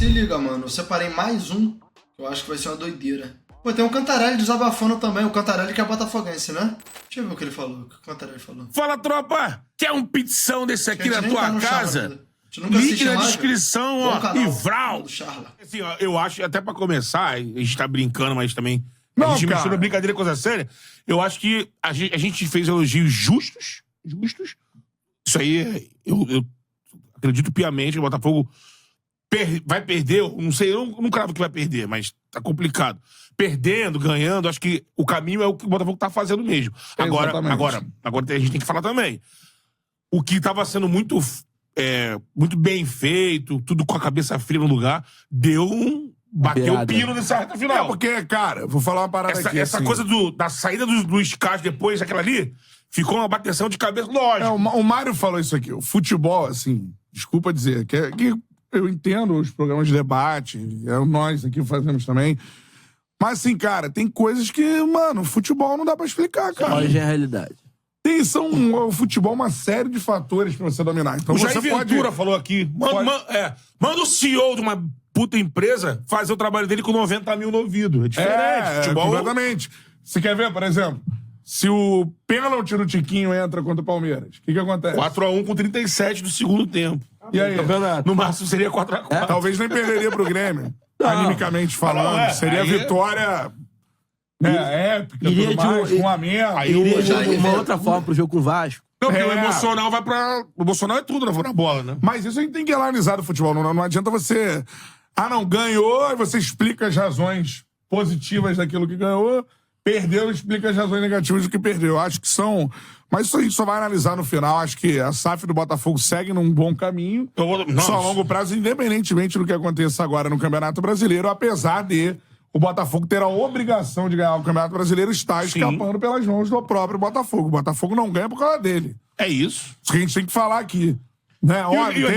Se liga, mano. Eu separei mais um. Eu acho que vai ser uma doideira. Pô, tem um Cantarelli desabafando também. O Cantarelli que é botafoguense, né? Deixa eu ver o que ele falou. O que o Cantarelli falou. Fala, tropa! Quer um pizzão desse aqui na tua casa? Nunca Link na descrição, ó. Ivral. Assim, ó, eu acho, até pra começar, a gente tá brincando, mas também... Não, a gente cara. mistura brincadeira com coisa séria. Eu acho que a gente fez elogios justos. Isso aí, eu acredito piamente que o Botafogo vai perder. Eu não sei, eu não cravo que vai perder, mas tá complicado. Perdendo, ganhando, acho que o caminho é o que o Botafogo tá fazendo mesmo. Agora a gente tem que falar também. O que tava sendo muito bem feito, tudo com a cabeça fria no lugar, bateu o pino nessa reta final. Porque, cara, vou falar uma parada aqui. Essa assim. coisa da saída do Luiz Castro depois daquela ali, ficou uma bateção de cabeça, lógico. O Mário falou isso aqui. O futebol, assim, desculpa dizer, que eu entendo os programas de debate, nós aqui fazemos também. Mas, assim, cara, tem coisas que, mano, futebol não dá pra explicar, cara. Hoje é a realidade. O futebol é uma série de fatores pra você dominar. Então O você Jair Ventura falou aqui. Manda o CEO de uma puta empresa fazer o trabalho dele com 90 mil no ouvido. É diferente. Futebol... completamente. Você quer ver, por exemplo, se o pênalti do Tiquinho entra contra o Palmeiras, o que acontece? 4x1 com 37 do segundo tempo. E aí? No máximo seria 4x4. Talvez nem perderia pro Grêmio. Animicamente falando. Seria vitória... épica, Iria tudo mais, com a menos. Iria de uma outra forma pro jogo com o Vasco. Não, porque o emocional vai pra... O emocional é tudo na bola, né? Mas isso a gente tem que analisar do futebol. Não adianta você... não, ganhou, e você explica as razões positivas daquilo que ganhou, perdeu e explica as razões negativas do que perdeu. Acho que são... Mas isso a gente só vai analisar no final. Acho que a SAF do Botafogo segue num bom caminho. Só a longo prazo, independentemente do que aconteça agora no Campeonato Brasileiro, apesar de o Botafogo ter a obrigação de ganhar o Campeonato Brasileiro, está escapando pelas mãos do próprio Botafogo. O Botafogo não ganha por causa dele. É isso. Isso que a gente tem que falar aqui. Né?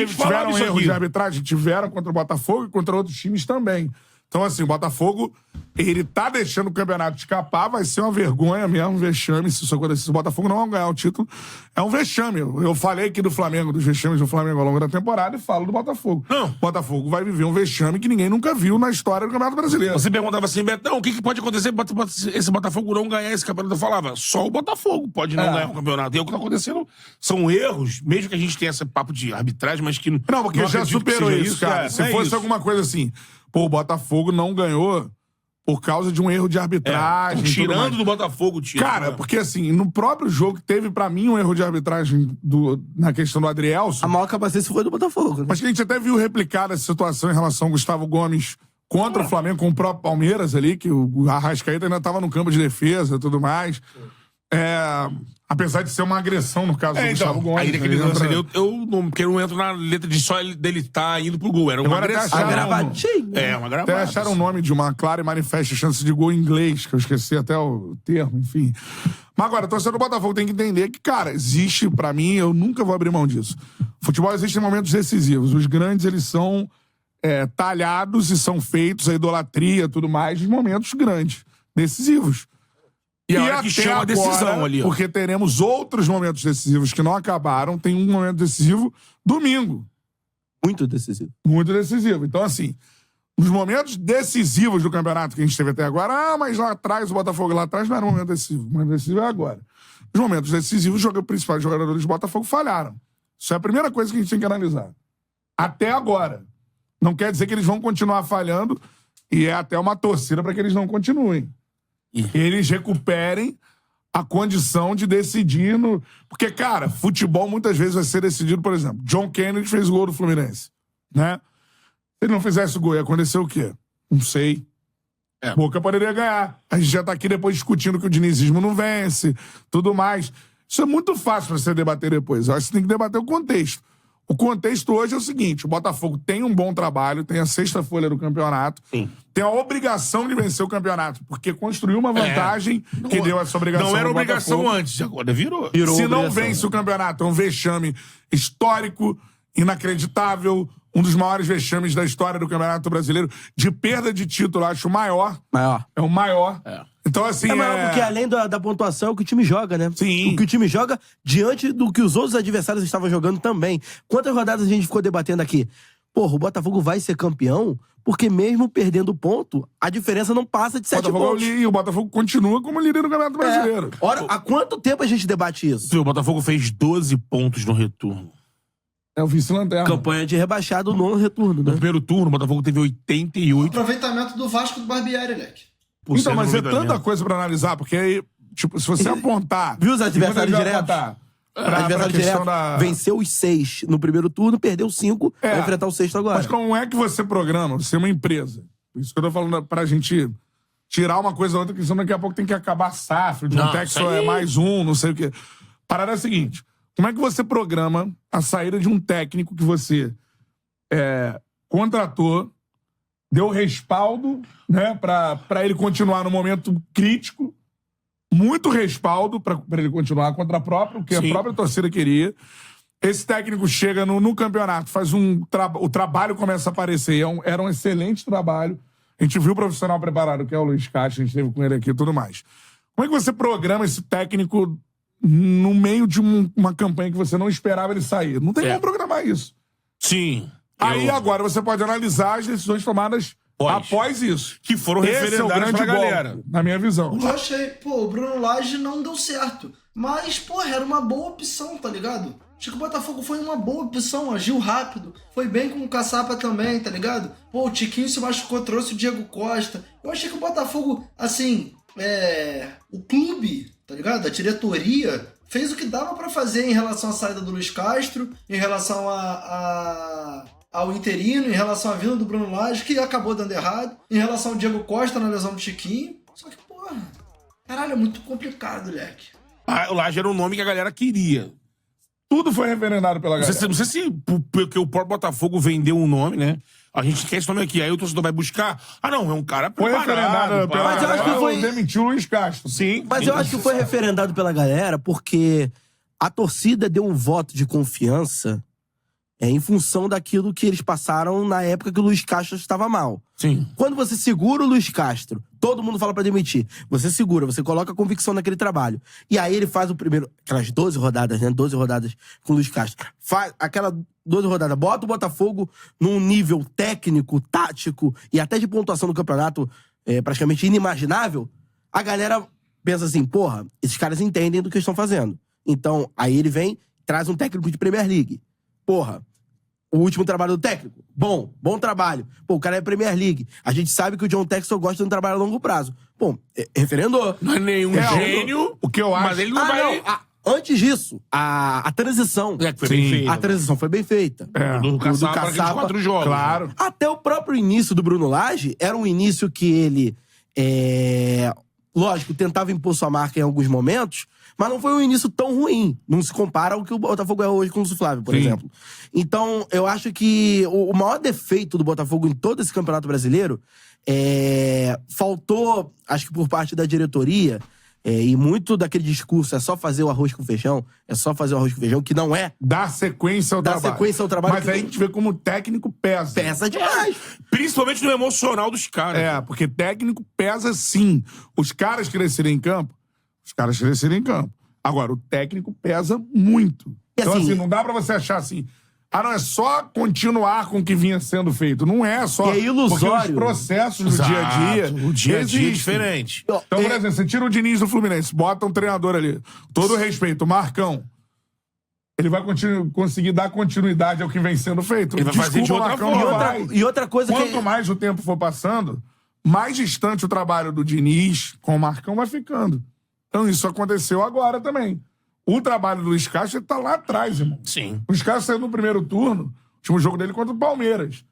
Tiveram erros de arbitragem, tiveram contra o Botafogo e contra outros times também. Então, assim, o Botafogo, ele tá deixando o campeonato escapar, vai ser uma vergonha mesmo, um vexame, se isso acontecer. Se o Botafogo não ganhar o título, é um vexame. Eu falei aqui do Flamengo, dos vexames do Flamengo ao longo da temporada, e falo do Botafogo. Não. O Botafogo vai viver um vexame que ninguém nunca viu na história do Campeonato Brasileiro. Você perguntava assim, Betão, o que pode acontecer se esse Botafogo não ganhar esse campeonato? Eu falava, só o Botafogo pode não ganhar o campeonato. E o que tá acontecendo são erros, mesmo que a gente tenha esse papo de arbitragem, mas que... Não, porque já superou isso, cara. Se fosse alguma coisa assim... o Botafogo não ganhou por causa de um erro de arbitragem. Tirando do Botafogo, Cara, porque assim, no próprio jogo teve pra mim um erro de arbitragem na questão do Adrielson. A maior capacidade foi do Botafogo, né? Mas que a gente até viu replicada essa situação em relação ao Gustavo Gomes contra o Flamengo, com o próprio Palmeiras ali, que o Arrascaeta ainda tava no campo de defesa e tudo mais. Apesar de ser uma agressão no caso do Gustavo Gomes. Aí naquele lance ali, porque eu não entro na letra de só dele tá indo pro gol. Era uma agressão. Uma gravatinha. Uma gravata. Até acharam o nome de uma clara e manifesta chance de gol em inglês, que eu esqueci até o termo, enfim. Mas agora, o torcedor do Botafogo tem que entender que, cara, existe, pra mim, eu nunca vou abrir mão disso. Futebol existe em momentos decisivos. Os grandes, eles são talhados e são feitos, a idolatria, tudo mais, de momentos grandes, decisivos. E a hora que chama a decisão ali, ó. Porque teremos outros momentos decisivos que não acabaram. Tem um momento decisivo domingo. Muito decisivo. Muito decisivo. Então, assim, nos momentos decisivos do campeonato que a gente teve até agora, mas lá atrás, o Botafogo lá atrás não era um momento decisivo. O momento decisivo é agora. Nos momentos decisivos, os principais jogadores do Botafogo falharam. Isso é a primeira coisa que a gente tem que analisar. Até agora. Não quer dizer que eles vão continuar falhando e é até uma torcida para que eles não continuem. Eles recuperem a condição de decidir no... Porque, cara, futebol muitas vezes vai ser decidido, por exemplo, John Kennedy fez o gol do Fluminense, né? Se ele não fizesse o gol, ia acontecer o quê? Não sei. Boca poderia ganhar. A gente já tá aqui depois discutindo que o dinizismo não vence, tudo mais. Isso é muito fácil pra você debater depois. Eu acho que você tem que debater o contexto. O contexto hoje é o seguinte, o Botafogo tem um bom trabalho, tem a sexta folha do campeonato, tem a obrigação de vencer o campeonato, porque construiu uma vantagem que deu essa obrigação. Não era obrigação antes, agora virou. Se não vence o campeonato, é um vexame histórico, inacreditável, um dos maiores vexames da história do Campeonato Brasileiro, de perda de título, acho o maior. É o maior. Então, assim. É maior porque além da pontuação, é o que o time joga, né? Sim. O que o time joga diante do que os outros adversários estavam jogando também. Quantas rodadas a gente ficou debatendo aqui? porra, o Botafogo vai ser campeão porque mesmo perdendo ponto, a diferença não passa de 7 pontos. E o Botafogo continua como líder do Campeonato Brasileiro. Ora, há quanto tempo a gente debate isso? O Botafogo fez 12 pontos no retorno. É o vice-lanterna. Campanha de rebaixado no retorno, No né? primeiro turno, o Botafogo teve 88%. Aproveitamento do Vasco do Barbieri, Leque. Então, mas no é tanta aproveitamento. coisa pra analisar, porque aí, tipo, se você apontar... Viu os adversários se você diretos? apontar O pra adversário questão direto da... venceu os 6 no primeiro turno, perdeu 5, vai enfrentar o sexto agora. Mas como é que você programa? Você é uma empresa. Por isso que eu tô falando pra gente tirar uma coisa ou outra, porque senão daqui a pouco tem que acabar a safra, de um Não, técnico isso só é aí- mais um, não sei o quê. Parada é a seguinte, como é que você programa a saída de um técnico que você contratou, deu respaldo, né, pra ele continuar no momento crítico, muito respaldo pra ele continuar contra o que Sim. a própria torcida queria. Esse técnico chega no campeonato, faz o trabalho começa a aparecer. Era um excelente trabalho. A gente viu o profissional preparado, que é o Luiz Castro, a gente esteve com ele aqui e tudo mais. Como é que você programa esse técnico no meio de uma campanha que você não esperava ele sair? Não tem como programar isso. Sim. Aí agora você pode analisar as decisões tomadas após isso. Que foram Esse é o referendadas grande pra galera. golpe, na minha visão. Eu achei, pô, o Bruno Lage não deu certo. Mas, porra, era uma boa opção, tá ligado? Acho que o Botafogo foi uma boa opção, agiu rápido. Foi bem com o Caçapa também, tá ligado? Pô, o Tiquinho se machucou, trouxe o Diego Costa. Eu achei que o Botafogo, assim, o clube, tá ligado? A diretoria fez o que dava pra fazer em relação à saída do Luiz Castro, em relação ao interino, em relação à vinda do Bruno Lage, que acabou dando errado, em relação ao Diego Costa na lesão do Tiquinho. Só que, porra, caralho, é muito complicado, Leque. O Laje era um nome que a galera queria. Tudo foi referendado pela galera. Não sei se porque o próprio Botafogo vendeu um nome, né? A gente quer esse nome aqui. Aí o torcedor vai buscar. Ah, não, é um cara Foi referendado pela Mas eu acho galera, que foi- demitiu o Luiz Castro. Sim. Mas eu acho que foi referendado pela galera porque a torcida deu um voto de confiança em função daquilo que eles passaram na época que o Luiz Castro estava mal. Sim. Quando você segura o Luiz Castro, todo mundo fala pra demitir. Você segura, você coloca a convicção naquele trabalho. E aí ele faz o primeiro... Aquelas 12 rodadas, né? 12 rodadas com o Luiz Castro. Faz aquela 12 rodadas, bota o Botafogo num nível técnico, tático e até de pontuação do campeonato praticamente inimaginável. A galera pensa assim, porra, esses caras entendem do que estão fazendo. Então, aí ele vem, traz um técnico de Premier League. Porra, o último trabalho do técnico, bom trabalho. Pô, o cara é Premier League. A gente sabe que o John Textor gosta de um trabalho a longo prazo. Bom, referendou. Não é nenhum gênio. O que eu acho... Mas ele não vai. Antes disso, a transição. É, que foi bem feito. A transição foi bem feita. Do Caçapa para aqueles 4 jogos. Claro. Até o próprio início do Bruno Lage era um início que ele, lógico, tentava impor sua marca em alguns momentos, mas não foi um início tão ruim. Não se compara ao que o Botafogo é hoje com o Lúcio Flávio, por exemplo. Então, eu acho que o maior defeito do Botafogo em todo esse campeonato brasileiro faltou, acho que por parte da diretoria, e muito daquele discurso é só fazer o arroz com feijão, que não é. Dá sequência ao Dá trabalho. sequência ao trabalho Mas que aí a gente vê como o técnico pesa. Pesa demais. Principalmente no emocional dos caras. Porque técnico pesa sim. Os caras crescerem em campo, Agora, o técnico pesa muito. E Então, assim, assim, não dá pra você achar assim... não, é só continuar com o que vinha sendo feito. Não é só... E é ilusório. Porque os processos do dia a dia... O dia a dia é existem. diferente. Então, por exemplo, você tira o Diniz do Fluminense, bota um treinador ali. Todo respeito, o Marcão. Ele vai conseguir dar continuidade ao que vem sendo feito. Ele vai fazer de outra Marcão, forma. não vai. E outra coisa Quanto mais o tempo for passando, mais distante o trabalho do Diniz com o Marcão vai ficando. Então isso aconteceu agora também. O trabalho do Luiz Castro tá lá atrás, irmão. Sim. O Luiz Castro saiu no primeiro turno, último jogo dele contra o Palmeiras.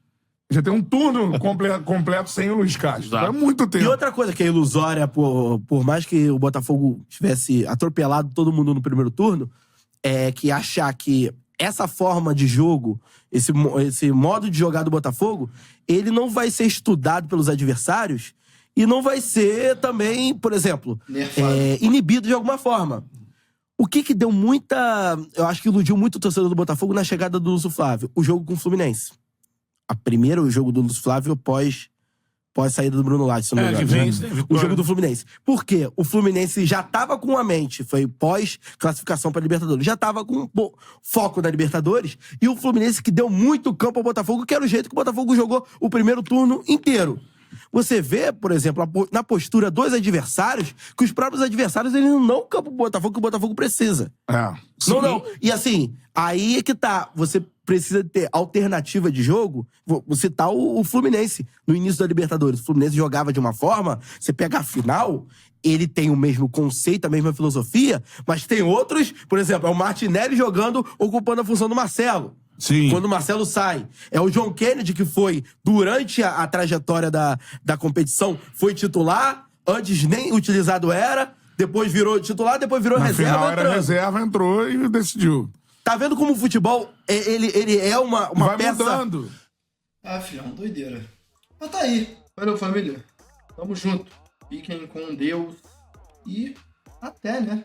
Já tem um turno completo sem o Luiz Castro. Exato. É muito tempo. E outra coisa que é ilusória, por mais que o Botafogo tivesse atropelado todo mundo no primeiro turno, é que achar que essa forma de jogo, esse modo de jogar do Botafogo, ele não vai ser estudado pelos adversários e não vai ser também, por exemplo, inibido de alguma forma. O que deu muita... Eu acho que iludiu muito o torcedor do Botafogo na chegada do Lúcio Flávio. O jogo com o Fluminense. O primeiro jogo do Lúcio Flávio após Pós saída do Bruno Lage, se não me engano. que vence, né? O Vitória. jogo do Fluminense. Por quê? O Fluminense já tava com a mente, foi pós-classificação pra Libertadores, já tava com foco na Libertadores, e o Fluminense que deu muito campo ao Botafogo, que era o jeito que o Botafogo jogou o primeiro turno inteiro. Você vê, por exemplo, na postura dos adversários, que os próprios adversários eles não dão o campo pro Botafogo que o Botafogo precisa. Não. E assim, aí é que tá. Você precisa ter alternativa de jogo. Vou citar o Fluminense no início da Libertadores. O Fluminense jogava de uma forma, você pega a final, ele tem o mesmo conceito, a mesma filosofia, mas tem outros, por exemplo, é o Martinelli jogando, ocupando a função do Marcelo. Sim. Quando o Marcelo sai. É o John Kennedy que foi, durante a trajetória da competição, foi titular, antes nem utilizado era, depois virou titular, depois virou Na reserva. final era reserva, entrou e decidiu. Tá vendo como o futebol, ele é uma Vai peça... mudando. Ah, filhão, doideira. Mas tá aí. Valeu, família. Tamo junto. Fiquem com Deus. E até, né?